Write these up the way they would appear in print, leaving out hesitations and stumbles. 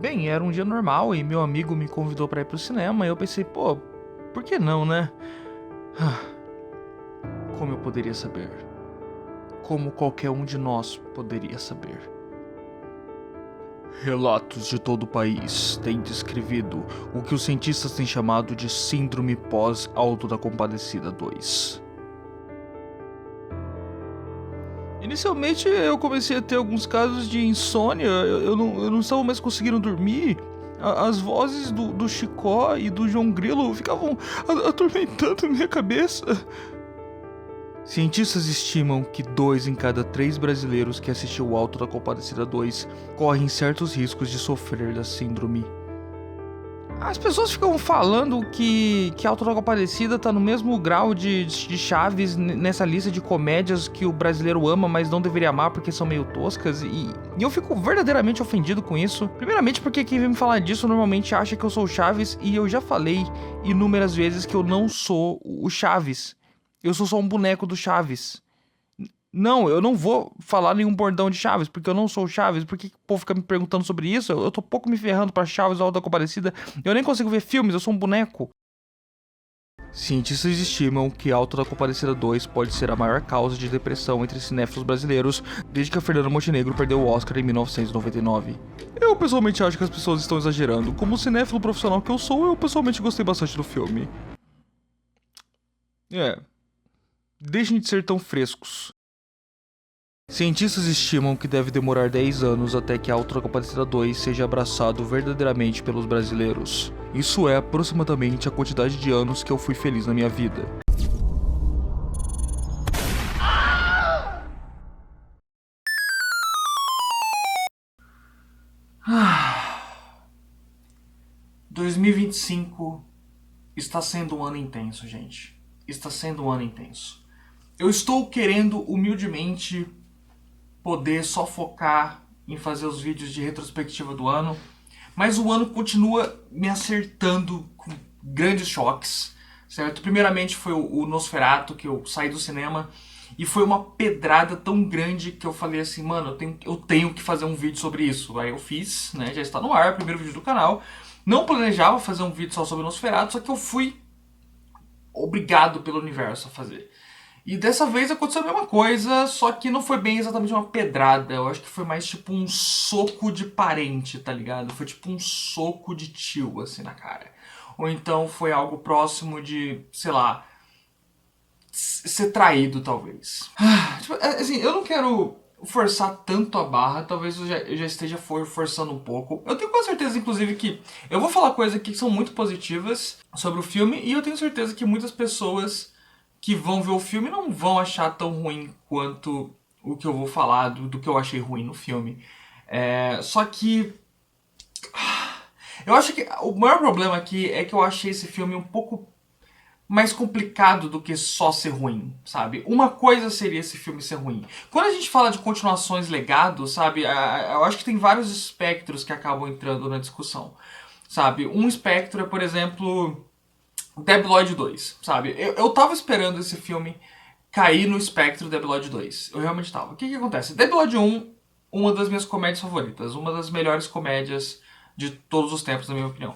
Bem, era um dia normal e meu amigo me convidou pra ir pro cinema e eu pensei, pô, por que não, né? Como eu poderia saber? Como qualquer um de nós poderia saber? Relatos de todo o país têm descrevido o que os cientistas têm chamado de Síndrome Pós-Alto da Compadecida 2. Inicialmente eu comecei a ter alguns casos de insônia, eu não estava mais conseguindo dormir. As vozes do Chicó e do João Grilo ficavam atormentando minha cabeça. Cientistas estimam que 2 em cada 3 brasileiros que assistiu o Alto da Compadecida 2 correm certos riscos de sofrer da síndrome. As pessoas ficam falando que Alto da Compadecida tá no mesmo grau de Chaves nessa lista de comédias que o brasileiro ama, mas não deveria amar porque são meio toscas, e eu fico verdadeiramente ofendido com isso. Primeiramente porque quem vem me falar disso normalmente acha que eu sou o Chaves, e eu já falei inúmeras vezes que eu não sou o Chaves. Eu sou só um boneco do Chaves. Não, eu não vou falar nenhum bordão de Chaves, porque eu não sou o Chaves. Por que o povo fica me perguntando sobre isso? Eu tô pouco me ferrando pra Chaves ou Alto da Compadecida. Eu nem consigo ver filmes, eu sou um boneco. Cientistas estimam que Alto da Compadecida 2 pode ser a maior causa de depressão entre cinéfilos brasileiros desde que a Fernanda Montenegro perdeu o Oscar em 1999. Eu pessoalmente acho que as pessoas estão exagerando. Como cinéfilo profissional que eu sou, eu pessoalmente gostei bastante do filme. Deixem de ser tão frescos. Cientistas estimam que deve demorar 10 anos até que a Alto da Compadecida 2 seja abraçado verdadeiramente pelos brasileiros. Isso é aproximadamente a quantidade de anos que eu fui feliz na minha vida. Ah. 2025 está sendo um ano intenso, gente. Está sendo um ano intenso. Eu estou querendo humildemente poder só focar em fazer os vídeos de retrospectiva do ano, mas o ano continua me acertando com grandes choques, certo? Primeiramente foi o Nosferatu, que eu saí do cinema, e foi uma pedrada tão grande que eu falei assim, mano, eu tenho que fazer um vídeo sobre isso. Aí eu fiz, né, já está no ar, primeiro vídeo do canal. Não planejava fazer um vídeo só sobre o Nosferatu, só que eu fui obrigado pelo universo a fazer. E dessa vez aconteceu a mesma coisa, só que não foi bem exatamente uma pedrada. Eu acho que foi mais tipo um soco de parente, tá ligado? Foi tipo um soco de tio, assim, na cara. Ou então foi algo próximo de, sei lá, ser traído, talvez. Tipo, assim, eu não quero forçar tanto a barra, talvez eu já esteja forçando um pouco. Eu tenho quase certeza, inclusive, que eu vou falar coisas aqui que são muito positivas sobre o filme, e eu tenho certeza que muitas pessoas que vão ver o filme não vão achar tão ruim quanto o que eu vou falar do que eu achei ruim no filme. Só que eu acho que o maior problema aqui é que eu achei esse filme um pouco mais complicado do que só ser ruim, sabe? Uma coisa seria esse filme ser ruim. Quando a gente fala de continuações, legados, sabe? Eu acho que tem vários espectros que acabam entrando na discussão, sabe? Um espectro é, por exemplo, Debi Lloyd 2, sabe? Eu tava esperando esse filme cair no espectro Debi Lloyd 2. Eu realmente tava. O que acontece? Debi Lloyd 1, uma das minhas comédias favoritas. Uma das melhores comédias de todos os tempos, na minha opinião.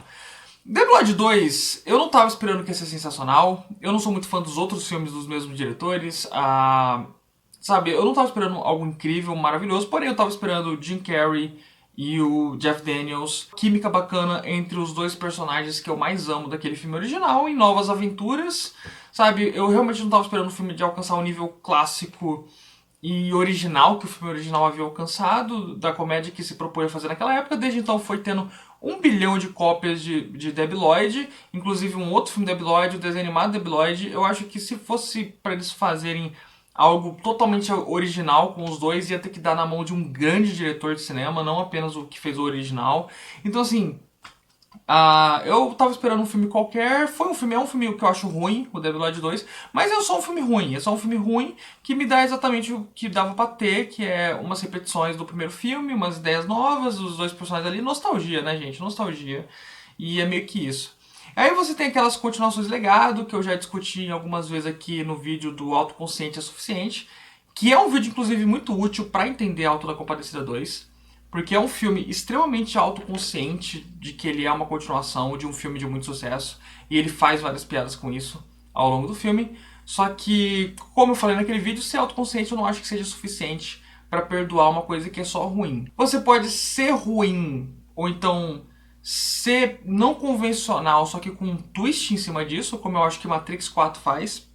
Debi Lloyd 2, eu não tava esperando que ia ser sensacional. Eu não sou muito fã dos outros filmes dos mesmos diretores. Sabe, eu não tava esperando algo incrível, maravilhoso. Porém, eu tava esperando o Jim Carrey e o Jeff Daniels. Química bacana entre os dois personagens que eu mais amo daquele filme original, em novas aventuras. Sabe, eu realmente não tava esperando o filme de alcançar um nível clássico e original que o filme original havia alcançado, da comédia que se propôs a fazer naquela época. Desde então foi tendo 1 bilhão de cópias de Debi Lloyd, inclusive um outro filme Debi Lloyd, o desenho animado Debi Lloyd. Eu acho que se fosse para eles fazerem algo totalmente original com os dois, ia ter que dar na mão de um grande diretor de cinema, não apenas o que fez o original. Então assim, eu tava esperando um filme qualquer. É um filme que eu acho ruim, o Debi Lloyd 2, mas é só um filme ruim. É só um filme ruim que me dá exatamente o que dava pra ter, que é umas repetições do primeiro filme, umas ideias novas, os dois personagens ali. Nostalgia, né, gente? Nostalgia. E é meio que isso. Aí você tem aquelas continuações de legado, que eu já discuti algumas vezes aqui no vídeo do Autoconsciente é Suficiente, que é um vídeo, inclusive, muito útil pra entender Alto da Compadecida 2. porque é um filme extremamente autoconsciente de que ele é uma continuação de um filme de muito sucesso, e ele faz várias piadas com isso ao longo do filme. Só que, como eu falei naquele vídeo, ser autoconsciente eu não acho que seja suficiente pra perdoar uma coisa que é só ruim. Você pode ser ruim, ou então ser não convencional, só que com um twist em cima disso, como eu acho que Matrix 4 faz.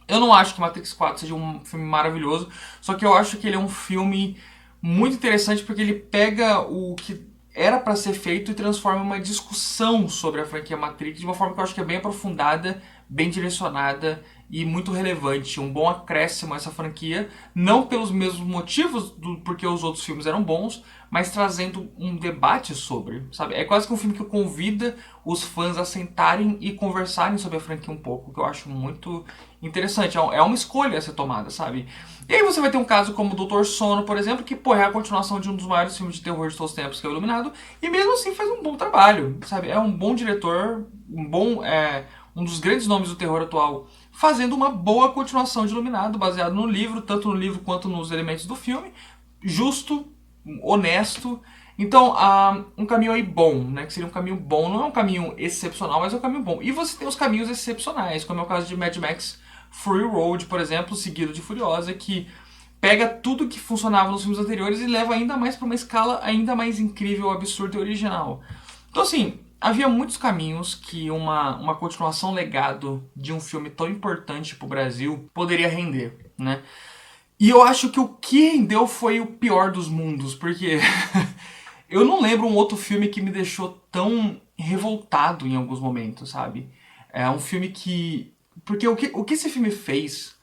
Eu não acho que Matrix 4 seja um filme maravilhoso, só que eu acho que ele é um filme muito interessante porque ele pega o que era pra ser feito e transforma em uma discussão sobre a franquia Matrix de uma forma que eu acho que é bem aprofundada, bem direcionada e muito relevante. Um bom acréscimo a essa franquia, não pelos mesmos motivos do porque os outros filmes eram bons, mas trazendo um debate sobre, sabe? É quase que um filme que convida os fãs a sentarem e conversarem sobre a franquia um pouco, que eu acho muito interessante. É uma escolha a ser tomada, sabe? E aí você vai ter um caso como o Doutor Sono, por exemplo, que pô, é a continuação de um dos maiores filmes de terror de todos os tempos, que é o Iluminado, e mesmo assim faz um bom trabalho, sabe? É um bom diretor, um dos grandes nomes do terror atual, fazendo uma boa continuação de Iluminado, baseado no livro, tanto no livro quanto nos elementos do filme, justo, honesto. Então, um caminho aí bom, né? Que seria um caminho bom, não é um caminho excepcional, mas é um caminho bom. E você tem os caminhos excepcionais, como é o caso de Mad Max Fury Road, por exemplo, seguido de Furiosa, que pega tudo que funcionava nos filmes anteriores e leva ainda mais para uma escala ainda mais incrível, absurda e original. Então, assim, havia muitos caminhos que uma continuação legado de um filme tão importante pro Brasil poderia render, né? E eu acho que o que rendeu foi o pior dos mundos, porque eu não lembro um outro filme que me deixou tão revoltado em alguns momentos, sabe? É um filme que... Porque o que esse filme fez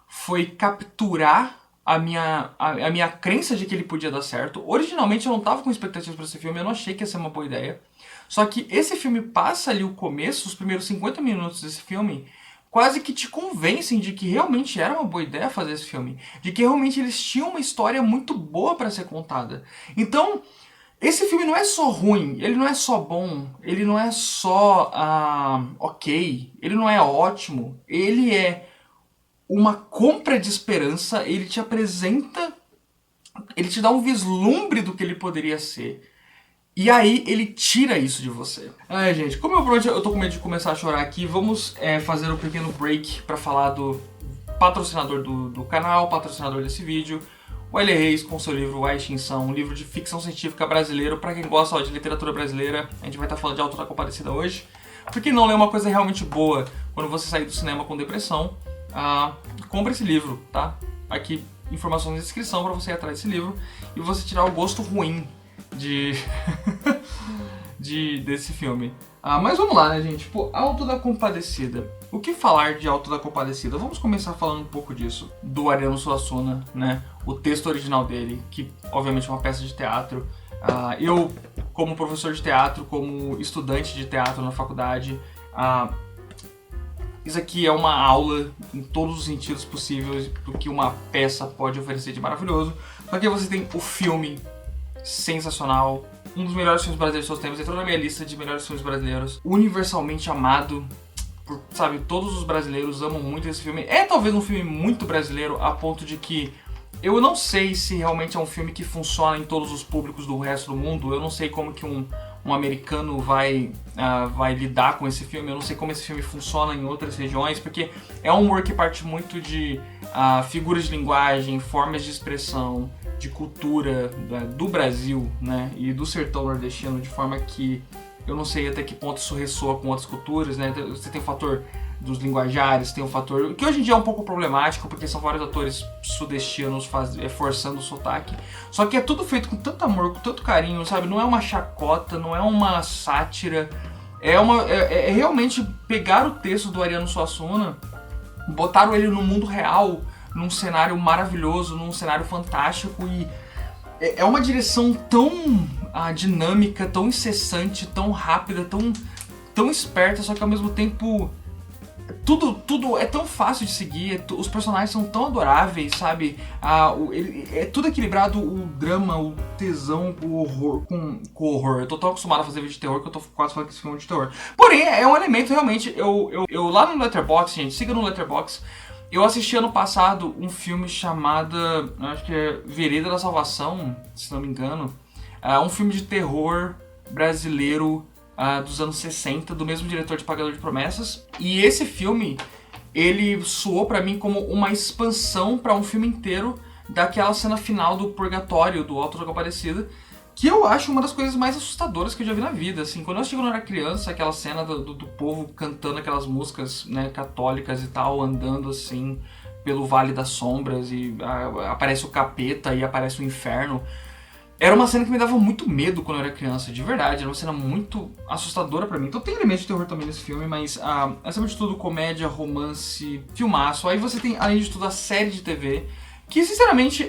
foi capturar a minha crença de que ele podia dar certo. Originalmente eu não tava com expectativas pra esse filme, eu não achei que ia ser uma boa ideia. Só que esse filme passa ali o começo, os primeiros 50 minutos desse filme, quase que te convencem de que realmente era uma boa ideia fazer esse filme. De que realmente eles tinham uma história muito boa pra ser contada. Então, esse filme não é só ruim, ele não é só bom, ele não é só ok, ele não é ótimo, ele é uma compra de esperança, ele te apresenta, ele te dá um vislumbre do que ele poderia ser. E aí ele tira isso de você. Ai, gente, como eu tô com medo de começar a chorar aqui, vamos fazer um pequeno break pra falar do patrocinador do canal, patrocinador desse vídeo, o L. Reis, com seu livro A Extinção, um livro de ficção científica brasileiro. Pra quem gosta de literatura brasileira, a gente vai estar falando de Auto da Compadecida hoje. Por que não ler uma coisa realmente boa quando você sair do cinema com depressão? Compre esse livro, tá? Aqui, informações na descrição pra você ir atrás desse livro e você tirar o gosto ruim desse filme. Mas vamos lá, né, gente? Tipo, Auto da Compadecida. O que falar de Auto da Compadecida? Vamos começar falando um pouco disso. Do Ariano Suassuna, né? O texto original dele, que obviamente é uma peça de teatro. Eu, como professor de teatro, como estudante de teatro na faculdade, isso aqui é uma aula em todos os sentidos possíveis do que uma peça pode oferecer de maravilhoso. Só que você tem o filme sensacional, um dos melhores filmes brasileiros de todos os tempos, entrou na minha lista de melhores filmes brasileiros, universalmente amado por, sabe, todos os brasileiros amam muito esse filme. É talvez um filme muito brasileiro a ponto de que eu não sei se realmente é um filme que funciona em todos os públicos do resto do mundo. Eu não sei como que um americano vai lidar com esse filme. Eu não sei como esse filme funciona em outras regiões, porque é um humor que parte muito de figuras de linguagem, formas de expressão, de cultura do Brasil, né, e do sertão nordestino, de forma que eu não sei até que ponto isso ressoa com outras culturas, né? Você tem o fator dos linguajares, tem o fator que hoje em dia é um pouco problemático, porque são vários atores sudestinos forçando o sotaque. Só que é tudo feito com tanto amor, com tanto carinho, sabe? Não é uma chacota, não é uma sátira. É realmente pegar o texto do Ariano Suassuna, botaram ele no mundo real, num cenário maravilhoso, num cenário fantástico, e é uma direção tão dinâmica, tão incessante, tão rápida, tão esperta, só que ao mesmo tempo tudo é tão fácil de seguir, os personagens são tão adoráveis, sabe? É tudo equilibrado, o drama, o tesão, o horror com o horror. Eu tô tão acostumado a fazer vídeo de terror que eu tô quase falando que esse filme é de terror. Porém, é um elemento realmente, eu lá no Letterboxd, gente, siga no Letterboxd, eu assisti ano passado um filme chamado, acho que é Vereda da Salvação, se não me engano. um filme de terror brasileiro dos anos 60, do mesmo diretor de Pagador de Promessas. E esse filme, ele soou pra mim como uma expansão pra um filme inteiro daquela cena final do Purgatório, do Alto da Compadecida, que eu acho uma das coisas mais assustadoras que eu já vi na vida. Assim, quando eu assisti quando eu era criança, aquela cena do povo cantando aquelas músicas, né, católicas e tal, andando assim pelo Vale das Sombras, e aparece o capeta e aparece o inferno. Era uma cena que me dava muito medo quando eu era criança, de verdade. Era uma cena muito assustadora pra mim. Então tem elementos de terror também nesse filme, mas acima de tudo, comédia, romance, filmaço. Aí você tem, além de tudo, a série de TV, que sinceramente,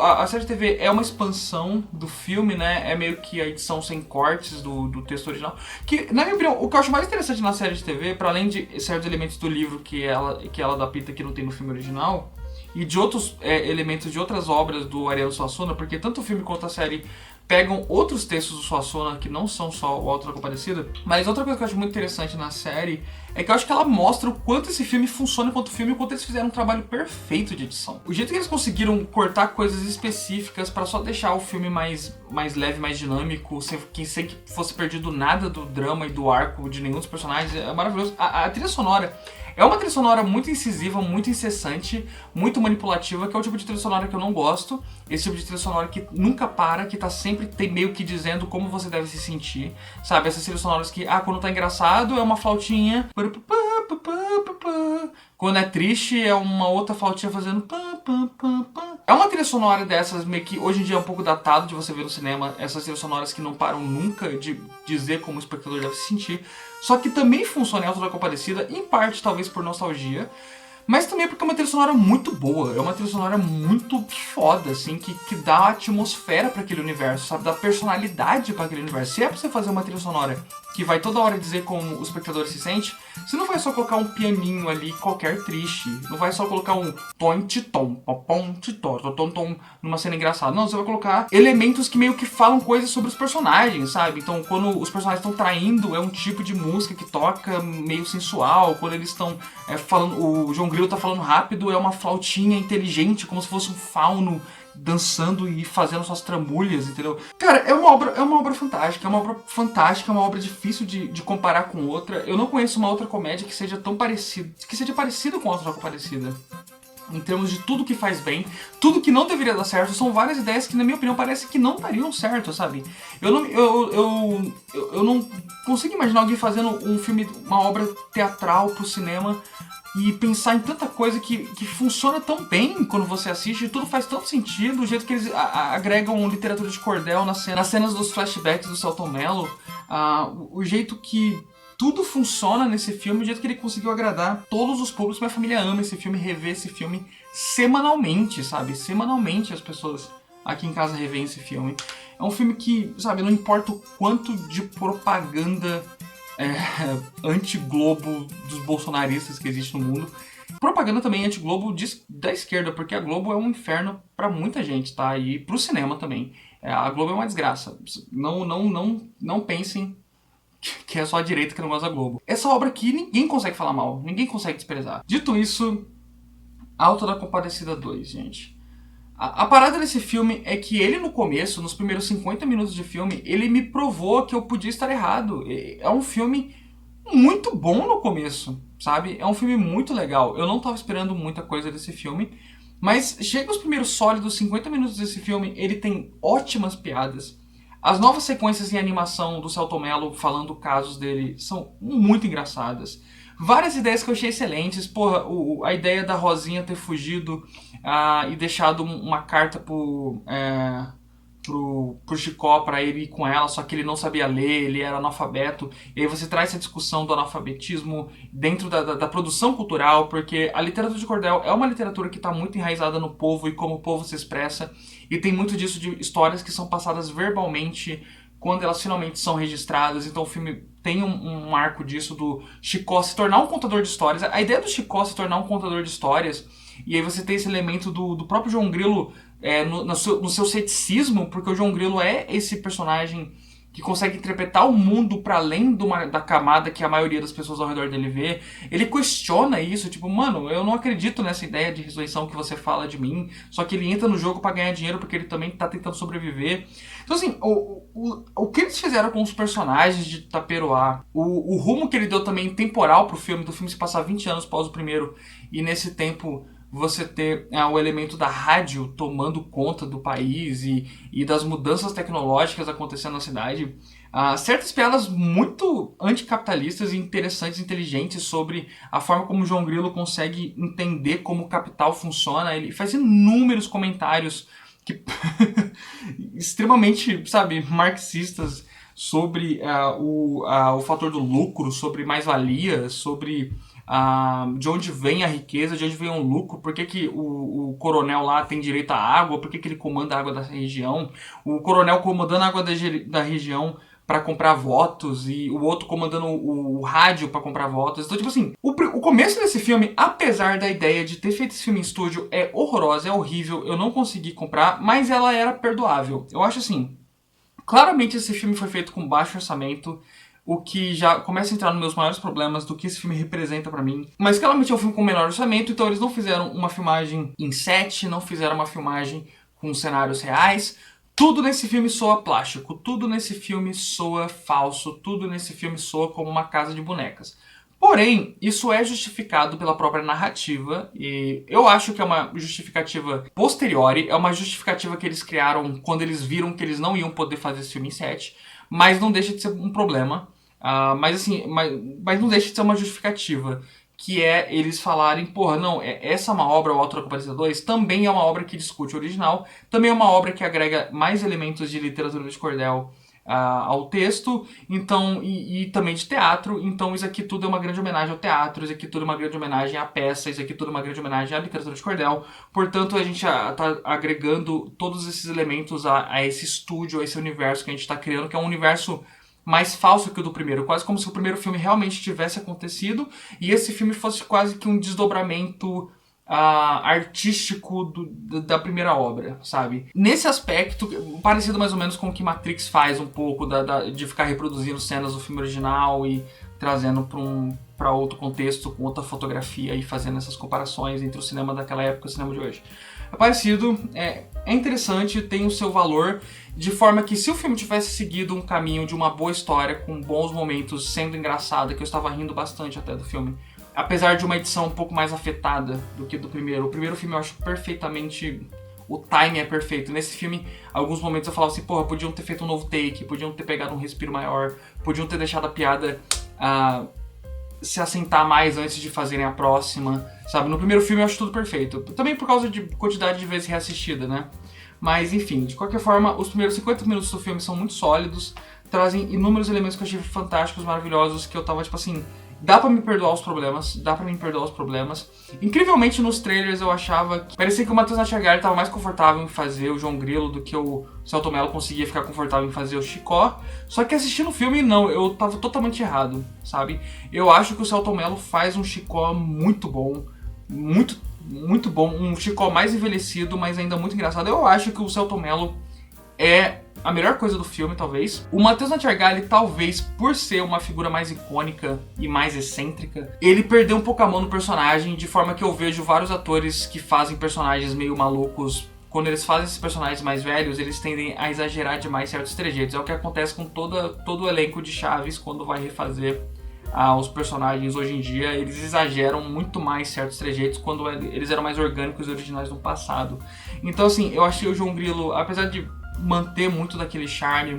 a série de TV é uma expansão do filme, né? É meio que a edição sem cortes do texto original. Que, na minha opinião, o que eu acho mais interessante na série de TV, para além de certos elementos do livro que ela adapta que não tem no filme original, e de outros elementos de outras obras do Ariano Suassuna, porque tanto o filme quanto a série pegam outros textos do Suassuna que não são só o Alto da Compadecida. Mas outra coisa que eu acho muito interessante na série é que eu acho que ela mostra o quanto esse filme funciona enquanto filme e o quanto eles fizeram um trabalho perfeito de edição. O jeito que eles conseguiram cortar coisas específicas pra só deixar o filme mais leve, mais dinâmico, sem que fosse perdido nada do drama e do arco de nenhum dos personagens, é maravilhoso. A trilha sonora é uma trilha sonora muito incisiva, muito incessante, muito manipulativa, que é o tipo de trilha sonora que eu não gosto. Esse tipo de trilha sonora que nunca para, que tá sempre meio que dizendo como você deve se sentir, sabe? Essas trilhas sonoras que, quando tá engraçado é uma flautinha, quando é triste é uma outra flautinha fazendo É uma trilha sonora dessas meio que hoje em dia é um pouco datado de você ver no cinema, essas trilhas sonoras que não param nunca de dizer como o espectador deve se sentir, só que também funciona em Alto da Compadecida, em parte talvez por nostalgia, mas também porque é uma trilha sonora muito boa, é uma trilha sonora muito foda, assim, que dá atmosfera pra aquele universo, sabe? Dá personalidade pra aquele universo. Se é pra você fazer uma trilha sonora que vai toda hora dizer como o espectador se sente, você não vai só colocar um pianinho ali qualquer triste, não vai só colocar um tom-ti-tom, tom numa cena engraçada. Não, você vai colocar elementos que meio que falam coisas sobre os personagens, sabe? Então, quando os personagens estão traindo, é um tipo de música que toca meio sensual. Quando eles estão falando, o João Grilo tá falando rápido, é uma flautinha inteligente, como se fosse um fauno dançando e fazendo suas tramulhas, entendeu? Cara, é uma obra fantástica, é uma obra difícil de comparar com outra. Eu não conheço uma outra comédia que seja tão parecida, com Alto da Compadecida. Em termos de tudo que faz bem, tudo que não deveria dar certo, são várias ideias que, na minha opinião, parece que não dariam certo, sabe? Eu não consigo imaginar alguém fazendo um filme, uma obra teatral pro cinema e pensar em tanta coisa que funciona tão bem quando você assiste, e tudo faz tanto sentido, o jeito que eles agregam literatura de cordel nas cenas dos flashbacks do Selton Mello, o jeito que tudo funciona nesse filme, o jeito que ele conseguiu agradar todos os públicos. Minha família ama esse filme, revê esse filme semanalmente, sabe? Semanalmente as pessoas aqui em casa revêem esse filme. É um filme que, sabe, não importa o quanto de propaganda anti-Globo dos bolsonaristas que existe no mundo, propaganda também anti-Globo da esquerda, porque a Globo é um inferno pra muita gente, tá? E pro cinema também. A Globo é uma desgraça. Não pensem que é só a direita que não gosta da Globo. Essa obra aqui ninguém consegue falar mal, ninguém consegue desprezar. Dito isso, Alto da Compadecida 2, gente. A parada desse filme é que ele no começo, nos primeiros 50 minutos de filme, ele me provou que eu podia estar errado. É um filme muito bom no começo, sabe? É um filme muito legal. Eu não tava esperando muita coisa desse filme, mas chega os primeiros sólidos 50 minutos desse filme, ele tem ótimas piadas. As novas sequências em animação do Selton Mello falando casos dele são muito engraçadas. Várias ideias que eu achei excelentes. Porra, a ideia da Rosinha ter fugido e deixado uma carta pro Chicó pra ele ir com ela, só que ele não sabia ler, ele era analfabeto. E aí você traz essa discussão do analfabetismo dentro da produção cultural, porque a literatura de cordel é uma literatura que está muito enraizada no povo e como o povo se expressa. E tem muito disso de histórias que são passadas verbalmente quando elas finalmente são registradas. Então o filme tem um arco disso do Chicó se tornar um contador de histórias. A ideia do Chicó se tornar um contador de histórias, e aí você tem esse elemento do próprio João Grilo no seu ceticismo, porque o João Grilo é esse personagem que consegue interpretar o mundo para além da camada que a maioria das pessoas ao redor dele vê. Ele questiona isso, tipo, mano, eu não acredito nessa ideia de ressurreição que você fala de mim, só que ele entra no jogo para ganhar dinheiro porque ele também tá tentando sobreviver. Então assim, o que eles fizeram com os personagens de Taperoá, o rumo que ele deu também temporal pro filme, do filme se passar 20 anos após o primeiro, e nesse tempo você ter o elemento da rádio tomando conta do país e das mudanças tecnológicas acontecendo na cidade. Certas piadas muito anticapitalistas e interessantes, inteligentes sobre a forma como o João Grilo consegue entender como o capital funciona. Ele faz inúmeros comentários que extremamente, sabe, marxistas sobre o fator do lucro, sobre mais-valia, sobre de onde vem a riqueza, de onde vem o lucro, por que o coronel lá tem direito à água, por que ele comanda a água da região, o coronel comandando a água da região para comprar votos e o outro comandando o rádio para comprar votos. Então, tipo assim, o começo desse filme, apesar da ideia de ter feito esse filme em estúdio, é horrorosa, é horrível, eu não consegui comprar, mas ela era perdoável. Eu acho assim, claramente esse filme foi feito com baixo orçamento, o que já começa a entrar nos meus maiores problemas do que esse filme representa pra mim. Mas claramente é um filme com menor orçamento, então eles não fizeram uma filmagem em set, não fizeram uma filmagem com cenários reais. Tudo nesse filme soa plástico, tudo nesse filme soa falso, tudo nesse filme soa como uma casa de bonecas. Porém, isso é justificado pela própria narrativa, e eu acho que é uma justificativa posteriori, é uma justificativa que eles criaram quando eles viram que eles não iam poder fazer esse filme em set, mas não deixa de ser um problema. Mas não deixa de ser uma justificativa, que é eles falarem, porra, não, essa é uma obra, o Auto da Compadecida 2, também é uma obra que discute o original, também é uma obra que agrega mais elementos de literatura de cordel ao texto, então, e também de teatro, então isso aqui tudo é uma grande homenagem ao teatro, isso aqui tudo é uma grande homenagem à peça, isso aqui tudo é uma grande homenagem à literatura de cordel, portanto a gente está agregando todos esses elementos a esse estúdio, a esse universo que a gente está criando, que é um universo mais falso que o do primeiro, quase como se o primeiro filme realmente tivesse acontecido e esse filme fosse quase que um desdobramento artístico da primeira obra, sabe? Nesse aspecto, parecido mais ou menos com o que Matrix faz um pouco, de ficar reproduzindo cenas do filme original e trazendo para outro contexto, com outra fotografia e fazendo essas comparações entre o cinema daquela época e o cinema de hoje. É parecido, é interessante, tem o seu valor, de forma que se o filme tivesse seguido um caminho de uma boa história, com bons momentos, sendo engraçado, que eu estava rindo bastante até do filme, apesar de uma edição um pouco mais afetada do que do primeiro. O primeiro filme eu acho perfeitamente... O timing é perfeito. Nesse filme, alguns momentos eu falava assim, porra, podiam ter feito um novo take, podiam ter pegado um respiro maior, podiam ter deixado a piada se assentar mais antes de fazerem a próxima, sabe? No primeiro filme eu acho tudo perfeito. Também por causa de quantidade de vezes reassistida, né? Mas enfim, de qualquer forma, os primeiros 50 minutos do filme são muito sólidos, trazem inúmeros elementos que eu achei fantásticos, maravilhosos, que eu tava tipo assim... Dá pra me perdoar os problemas, Incrivelmente, nos trailers eu achava que... Parecia que o Matheus Natchergaile tava mais confortável em fazer o João Grilo do que o Selton Mello conseguia ficar confortável em fazer o Chicó. Só que assistindo o filme, não, eu tava totalmente errado, sabe? Eu acho que o Selton Mello faz um Chicó muito bom, muito bom. Um Chicó mais envelhecido, mas ainda muito engraçado. Eu acho que o Selton Mello é a melhor coisa do filme, talvez. O Matheus Natchergaile, talvez, por ser uma figura mais icônica e mais excêntrica, ele perdeu um pouco a mão no personagem, de forma que eu vejo vários atores que fazem personagens meio malucos. Quando eles fazem esses personagens mais velhos, eles tendem a exagerar demais certos trejeitos. É o que acontece com todo o elenco de Chaves quando vai refazer os personagens hoje em dia. Eles exageram muito mais certos trejeitos quando eles eram mais orgânicos e originais no passado. Então, assim, eu achei o João Grilo, apesar de manter muito daquele charme,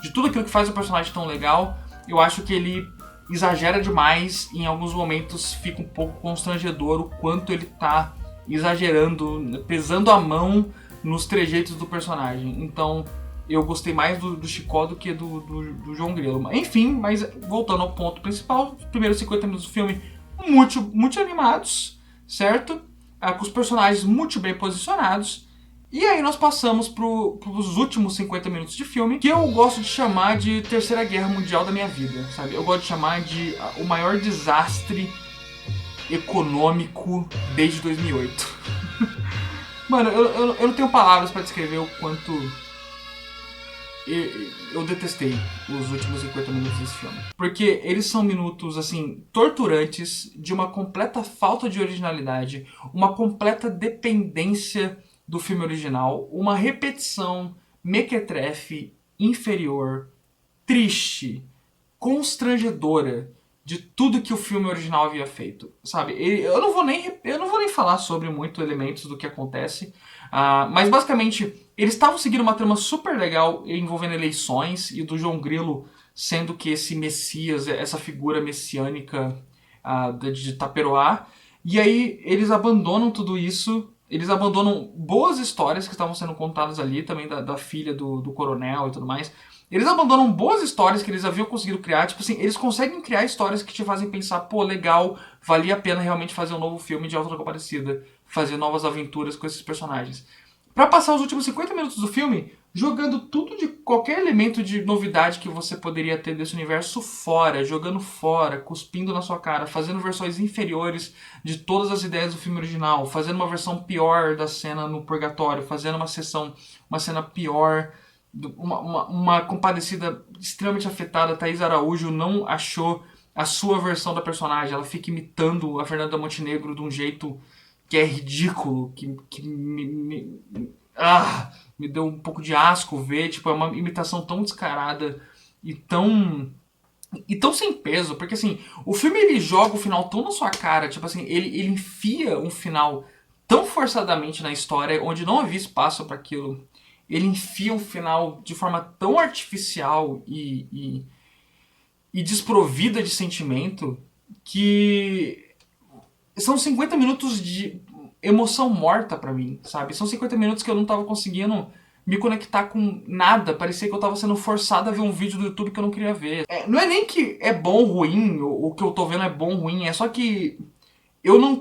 de tudo aquilo que faz o personagem tão legal, eu acho que ele exagera demais e em alguns momentos fica um pouco constrangedor o quanto ele tá exagerando, pesando a mão nos trejeitos do personagem. Então eu gostei mais do Chicó do que do João Grilo. Enfim, mas voltando ao ponto principal, os primeiros 50 minutos do filme muito animados, certo? Com os personagens muito bem posicionados. E aí nós passamos pros últimos 50 minutos de filme, que eu gosto de chamar de Terceira Guerra Mundial da minha vida, sabe? Eu gosto de chamar de o maior desastre econômico desde 2008. Mano, eu não tenho palavras pra descrever o quanto eu detestei os últimos 50 minutos desse filme. Porque eles são minutos, assim, torturantes, de uma completa falta de originalidade, uma completa dependência do filme original, uma repetição mequetrefe, inferior, triste, constrangedora de tudo que o filme original havia feito, sabe? Eu não vou nem falar sobre muito elementos do que acontece, mas basicamente eles estavam seguindo uma trama super legal envolvendo eleições e do João Grilo sendo que esse messias, essa figura messiânica de Taperoá, e aí eles abandonam tudo isso. Eles abandonam boas histórias que estavam sendo contadas ali, também da filha do coronel e tudo mais. Eles abandonam boas histórias que eles haviam conseguido criar. Tipo assim, eles conseguem criar histórias que te fazem pensar, pô, legal, valia a pena realmente fazer um novo filme de Auto da Compadecida, fazer novas aventuras com esses personagens. Pra passar os últimos 50 minutos do filme jogando tudo de qualquer elemento de novidade que você poderia ter desse universo fora, jogando fora, cuspindo na sua cara, fazendo versões inferiores de todas as ideias do filme original, fazendo uma versão pior da cena no purgatório, fazendo uma cena pior, uma compadecida extremamente afetada. Thaís Araújo não achou a sua versão da personagem, ela fica imitando a Fernanda Montenegro de um jeito que é ridículo, que me deu um pouco de asco ver, tipo, é uma imitação tão descarada e tão sem peso, porque assim, o filme ele joga o final tão na sua cara, tipo assim, ele enfia um final tão forçadamente na história, onde não havia espaço para aquilo. Ele enfia um final de forma tão artificial e desprovida de sentimento que são 50 minutos de emoção morta pra mim, sabe? São 50 minutos que eu não tava conseguindo me conectar com nada. Parecia que eu tava sendo forçado a ver um vídeo do YouTube que eu não queria ver. Não é nem que é bom ou ruim, o que eu tô vendo é bom ou ruim, é só que eu não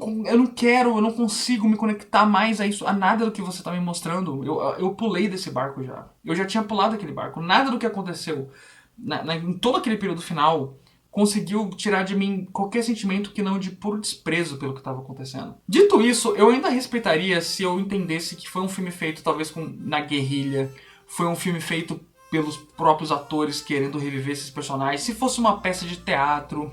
consigo me conectar mais a isso, a nada do que você tá me mostrando. Eu pulei desse barco já. Eu já tinha pulado aquele barco. Nada do que aconteceu em todo aquele período final conseguiu tirar de mim qualquer sentimento que não de puro desprezo pelo que estava acontecendo. Dito isso, eu ainda respeitaria se eu entendesse que foi um filme feito talvez na guerrilha, foi um filme feito pelos próprios atores querendo reviver esses personagens, se fosse uma peça de teatro.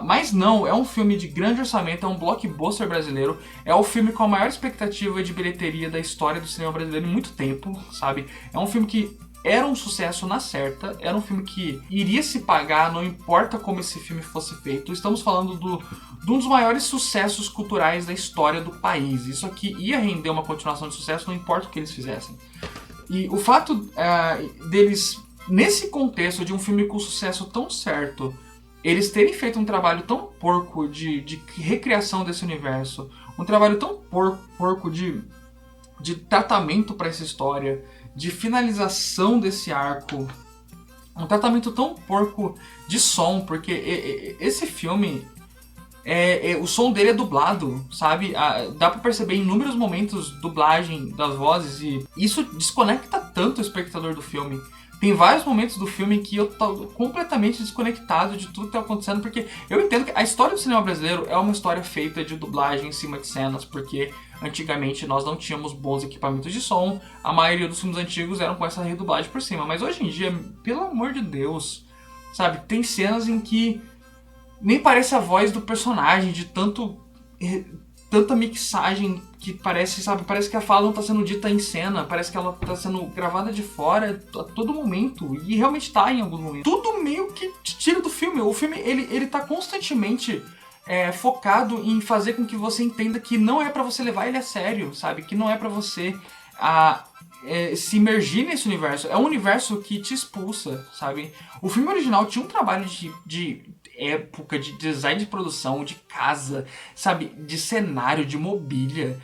Mas não, é um filme de grande orçamento, é um blockbuster brasileiro, é o filme com a maior expectativa de bilheteria da história do cinema brasileiro em muito tempo, sabe? É um filme que era um sucesso na certa, era um filme que iria se pagar, não importa como esse filme fosse feito. Estamos falando de um dos maiores sucessos culturais da história do país. Isso aqui ia render uma continuação de sucesso, não importa o que eles fizessem. E o fato deles, nesse contexto de um filme com sucesso tão certo, eles terem feito um trabalho tão porco de recriação desse universo, um trabalho tão porco de tratamento para essa história, de finalização desse arco, um tratamento tão porco de som, porque esse filme, o som dele é dublado, sabe? Dá pra perceber em inúmeros momentos dublagem das vozes, e isso desconecta tanto o espectador do filme. Tem vários momentos do filme que eu tô completamente desconectado de tudo que tá acontecendo, porque eu entendo que a história do cinema brasileiro é uma história feita de dublagem em cima de cenas, porque antigamente nós não tínhamos bons equipamentos de som, a maioria dos filmes antigos eram com essa redublagem por cima, mas hoje em dia, pelo amor de Deus, sabe, tem cenas em que nem parece a voz do personagem, de tanta mixagem que parece, sabe, parece que a fala não tá sendo dita em cena, parece que ela tá sendo gravada de fora a todo momento, e realmente tá em alguns momentos. Tudo meio que te tira do filme. O filme, ele tá constantemente focado em fazer com que você entenda que não é pra você levar ele a sério, sabe, que não é pra você se imergir nesse universo. É um universo que te expulsa, sabe. O filme original tinha um trabalho de época, de design de produção, de casa, sabe, de cenário, de mobília,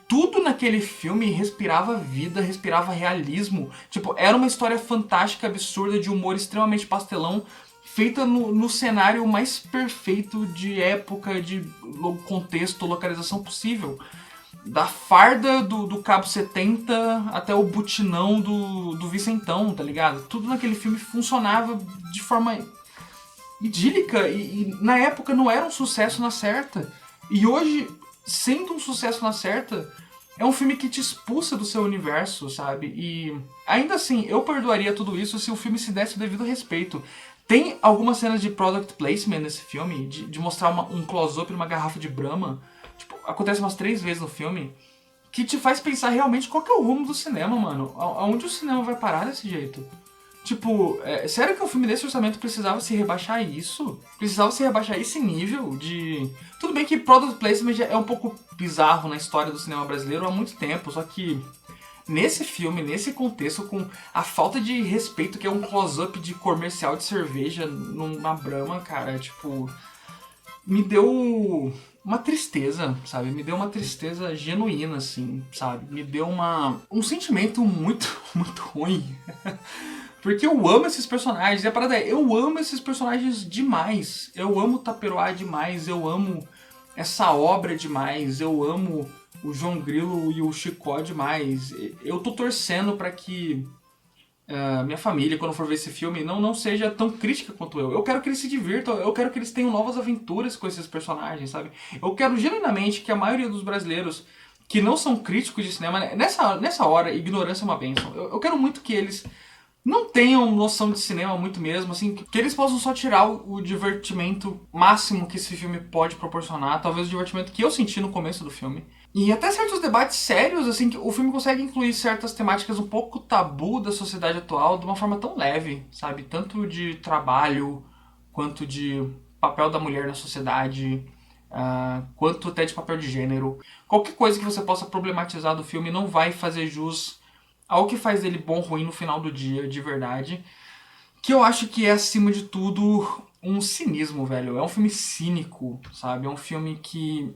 tudo naquele filme respirava vida, respirava realismo. Tipo, era uma história fantástica, absurda, de humor extremamente pastelão, feita no cenário mais perfeito de época, de contexto, localização possível. Da farda do Cabo 70 até o butinão do Vicentão, tá ligado? Tudo naquele filme funcionava de forma idílica e na época não era um sucesso na certa. E hoje, sendo um sucesso na certa, É um filme que te expulsa do seu universo, sabe? E ainda assim, eu perdoaria tudo isso se o filme se desse o devido respeito. Tem algumas cenas de product placement nesse filme, de mostrar um close-up numa garrafa de Brahma. Tipo, acontece umas 3 vezes no filme, que te faz pensar realmente qual que é o rumo do cinema, mano. Aonde o cinema vai parar desse jeito? Tipo, sério que um filme desse orçamento precisava se rebaixar isso? Precisava se rebaixar esse nível de... Tudo bem que product placement é um pouco bizarro na história do cinema brasileiro há muito tempo, só que nesse filme, nesse contexto, com a falta de respeito que é um close-up de comercial de cerveja numa Brahma, cara, tipo... Me deu uma tristeza, sabe? Me deu uma tristeza genuína, assim, sabe? Me deu um sentimento muito, muito ruim. Porque eu amo esses personagens. E a parada é, eu amo esses personagens demais. Eu amo o Taperoá demais. Eu amo essa obra demais. Eu amo o João Grilo e o Chicó demais. Eu tô torcendo pra que minha família, quando for ver esse filme, não seja tão crítica quanto eu. Eu quero que eles se divirtam. Eu quero que eles tenham novas aventuras com esses personagens, sabe? Eu quero genuinamente que a maioria dos brasileiros que não são críticos de cinema, nessa hora, ignorância é uma bênção. Eu quero muito que eles não tenham noção de cinema muito mesmo, assim, que eles possam só tirar o divertimento máximo que esse filme pode proporcionar, talvez o divertimento que eu senti no começo do filme. E até certos debates sérios, assim, que o filme consegue incluir certas temáticas um pouco tabu da sociedade atual de uma forma tão leve, sabe? Tanto de trabalho, quanto de papel da mulher na sociedade, quanto até de papel de gênero. Qualquer coisa que você possa problematizar do filme não vai fazer jus ao que faz dele bom ou ruim no final do dia, de verdade. Que eu acho que é, acima de tudo, um cinismo, velho. É um filme cínico, sabe? É um filme que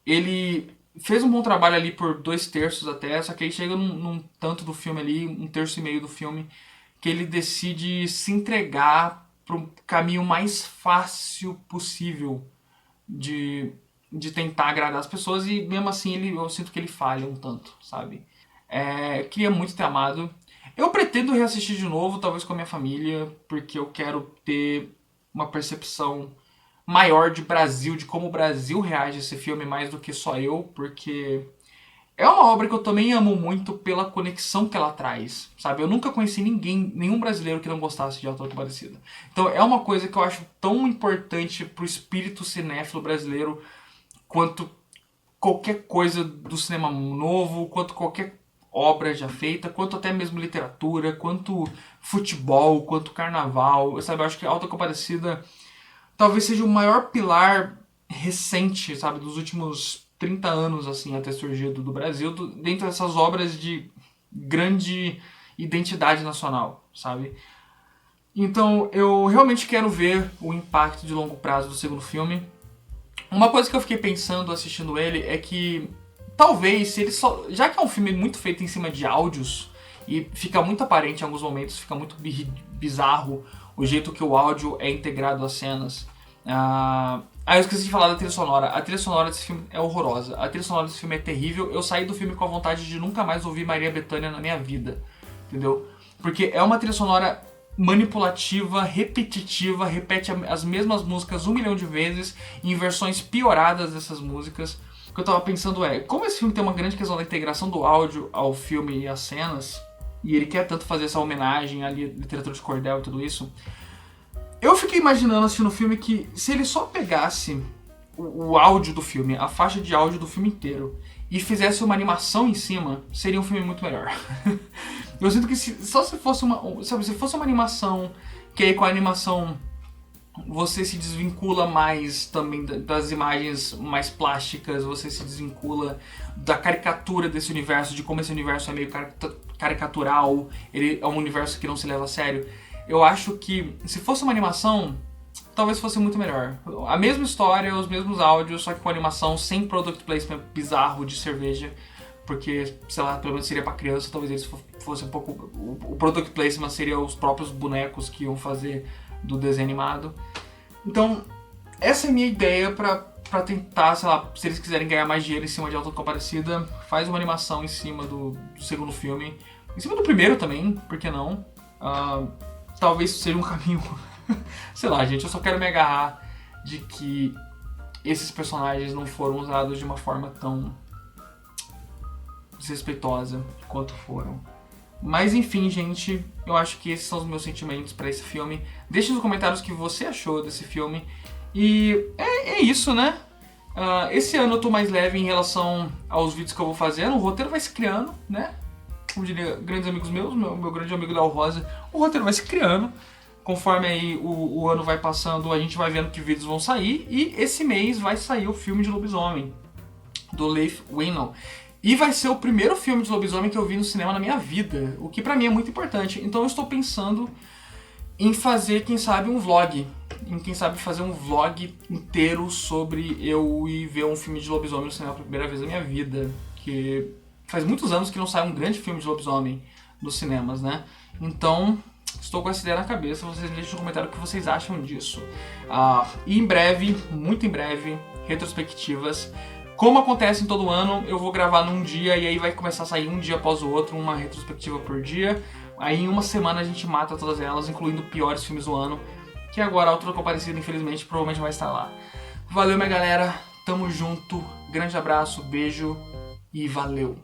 ele fez um bom trabalho ali por 2/3 até, só que aí chega num tanto do filme ali, 1/3 do filme, que ele decide se entregar pro caminho mais fácil possível de tentar agradar as pessoas e mesmo assim eu sinto que ele falha um tanto, sabe? Queria muito ter amado. Eu pretendo reassistir de novo, talvez com a minha família, porque eu quero ter uma percepção maior de Brasil, de como o Brasil reage a esse filme mais do que só eu, porque é uma obra que eu também amo muito pela conexão que ela traz, sabe? Eu nunca conheci nenhum brasileiro que não gostasse de Auto da Compadecida. Então é uma coisa que eu acho tão importante pro espírito cinéfilo brasileiro quanto qualquer coisa do cinema novo, quanto qualquer obra já feita, quanto até mesmo literatura, quanto futebol, quanto carnaval, sabe? Eu acho que a Auto da Compadecida talvez seja o maior pilar recente, sabe, dos últimos 30 anos, assim, até surgido do Brasil, dentro dessas obras de grande identidade nacional, sabe? Então, eu realmente quero ver o impacto de longo prazo do segundo filme. Uma coisa que eu fiquei pensando assistindo ele é que talvez, se ele só, já que é um filme muito feito em cima de áudios e fica muito aparente em alguns momentos, fica muito bizarro o jeito que o áudio é integrado às cenas. Eu esqueci de falar da trilha sonora. A trilha sonora desse filme é horrorosa. A trilha sonora desse filme é terrível. Eu saí do filme com a vontade de nunca mais ouvir Maria Bethânia na minha vida. Entendeu? Porque é uma trilha sonora manipulativa, repetitiva, repete as mesmas músicas 1 milhão de vezes em versões pioradas dessas músicas. O que eu tava pensando é, como esse filme tem uma grande questão da integração do áudio ao filme e às cenas, e ele quer tanto fazer essa homenagem à literatura de cordel e tudo isso, eu fiquei imaginando assistindo o filme que se ele só pegasse o áudio do filme, a faixa de áudio do filme inteiro, e fizesse uma animação em cima, seria um filme muito melhor. Eu sinto que se fosse uma animação, que aí com a animação você se desvincula mais também das imagens mais plásticas, você se desvincula da caricatura desse universo, de como esse universo é meio caricatural, ele é um universo que não se leva a sério. Eu acho que se fosse uma animação, talvez fosse muito melhor. A mesma história, os mesmos áudios, só que com animação sem product placement bizarro de cerveja, porque, sei lá, pelo menos seria pra criança, talvez eles fossem um pouco... O product placement seria os próprios bonecos que iam fazer do desenho animado. Então, essa é a minha ideia pra tentar, sei lá, se eles quiserem ganhar mais dinheiro em cima de Auto da Compadecida, faz uma animação em cima do segundo filme. Em cima do primeiro também, por que não? Talvez seja um caminho... sei lá, gente, eu só quero me agarrar de que esses personagens não foram usados de uma forma tão desrespeitosa quanto foram. Mas enfim, gente, eu acho que esses são os meus sentimentos pra esse filme. Deixe nos comentários o que você achou desse filme. E é isso, né? Esse ano eu tô mais leve em relação aos vídeos que eu vou fazendo. O roteiro vai se criando, né? Como diria grandes amigos meus, meu grande amigo Léo Rosa, o roteiro vai se criando. Conforme aí o ano vai passando, a gente vai vendo que vídeos vão sair. E esse mês vai sair o filme de lobisomem, do Leif Whannell. E vai ser o primeiro filme de lobisomem que eu vi no cinema na minha vida, o que pra mim é muito importante. Então eu estou pensando em fazer, quem sabe, um vlog. Em quem sabe fazer um vlog inteiro sobre eu ir ver um filme de lobisomem no cinema pela primeira vez na minha vida. Que faz muitos anos que não sai um grande filme de lobisomem nos cinemas, né? Então, estou com essa ideia na cabeça. Vocês deixem no comentário o que vocês acham disso. E em breve, muito em breve, retrospectivas. Como acontece em todo ano, eu vou gravar num dia e aí vai começar a sair um dia após o outro, uma retrospectiva por dia. Aí em uma semana a gente mata todas elas, incluindo piores filmes do ano, que agora a Outra Comparecida, infelizmente, provavelmente vai estar lá. Valeu, minha galera. Tamo junto. Grande abraço, beijo e valeu.